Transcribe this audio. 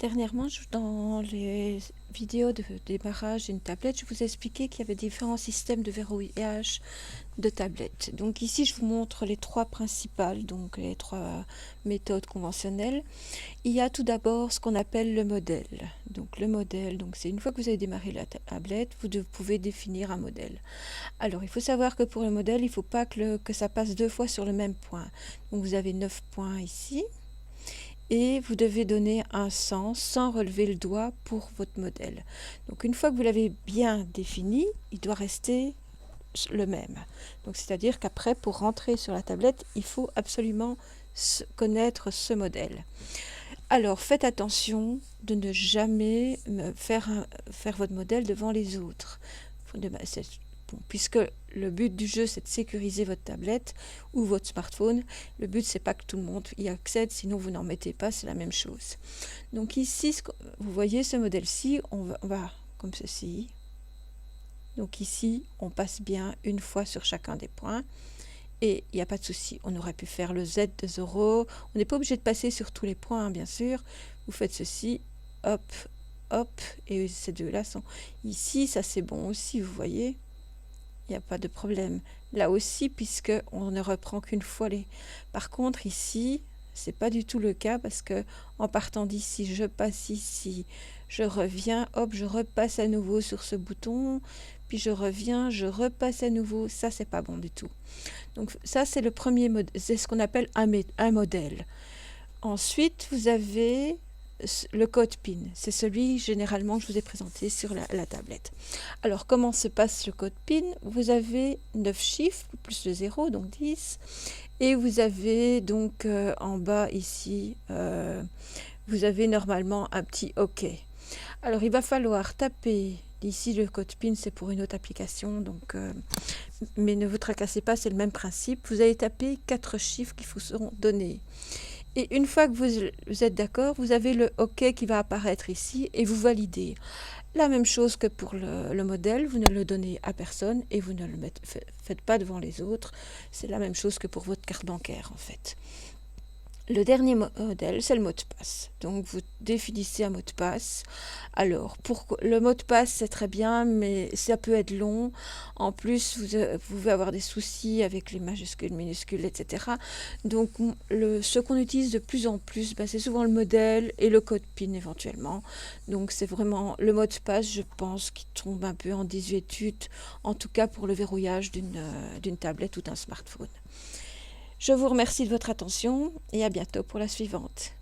Dernièrement, dans les vidéos de démarrage d'une tablette, je vous ai expliqué qu'il y avait différents systèmes de verrouillage de tablettes. Donc ici, je vous montre les trois principales, donc les trois méthodes conventionnelles. Il y a tout d'abord ce qu'on appelle le modèle. Donc le modèle, c'est une fois que vous avez démarré la tablette, vous pouvez définir un modèle. Alors, il faut savoir que pour le modèle, il ne faut pas que ça passe deux fois sur le même point. Donc vous avez 9 points ici. Et vous devez donner un sens sans relever le doigt pour votre modèle. Donc une fois que vous l'avez bien défini, il doit rester le même. Donc c'est-à-dire qu'après, pour rentrer sur la tablette, il faut absolument connaître ce modèle. Alors faites attention de ne jamais faire votre modèle devant les autres. Puisque le but du jeu, c'est de sécuriser votre tablette ou votre smartphone. Le but, c'est pas que tout le monde y accède, sinon vous n'en mettez pas, c'est la même chose. Donc ici, vous voyez ce modèle-ci, on va comme ceci. Donc ici, on passe bien une fois sur chacun des points. Et il n'y a pas de souci, on aurait pu faire le Z de 0. On n'est pas obligé de passer sur tous les points, bien sûr. Vous faites ceci, hop, hop, et ces deux-là sont ici, ça c'est bon aussi, vous voyez. Il n'y a pas de problème. Là aussi, puisque on ne reprend qu'une fois les... Par contre, ici, c'est pas du tout le cas parce que en partant d'ici, je passe ici, je reviens, hop, je repasse à nouveau sur ce bouton, puis je reviens, je repasse à nouveau. Ça, c'est pas bon du tout. Donc ça, c'est le premier mode, c'est ce qu'on appelle un modèle. Ensuite, vous avez le code PIN, c'est celui généralement que je vous ai présenté sur la tablette. Alors comment se passe le code PIN? Vous avez 9 chiffres plus le 0, donc 10, et vous avez donc en bas ici, vous avez normalement un petit OK. Alors il va falloir taper, ici le code PIN c'est pour une autre application, donc, mais ne vous tracassez pas, c'est le même principe. Vous allez taper 4 chiffres qui vous seront donnés. Et une fois que vous êtes d'accord, vous avez le OK qui va apparaître ici et vous validez. La même chose que pour le modèle, vous ne le donnez à personne et vous ne le faites pas devant les autres. C'est la même chose que pour votre carte bancaire en fait. Le dernier modèle, c'est le mot de passe. Donc, vous définissez un mot de passe. Alors, le mot de passe, c'est très bien, mais ça peut être long. En plus, vous pouvez avoir des soucis avec les majuscules, minuscules, etc. Donc, ce qu'on utilise de plus en plus, c'est souvent le modèle et le code PIN éventuellement. Donc, c'est vraiment le mot de passe, je pense, qui tombe un peu en désuétude, en tout cas pour le verrouillage d'une tablette ou d'un smartphone. Je vous remercie de votre attention et à bientôt pour la suivante.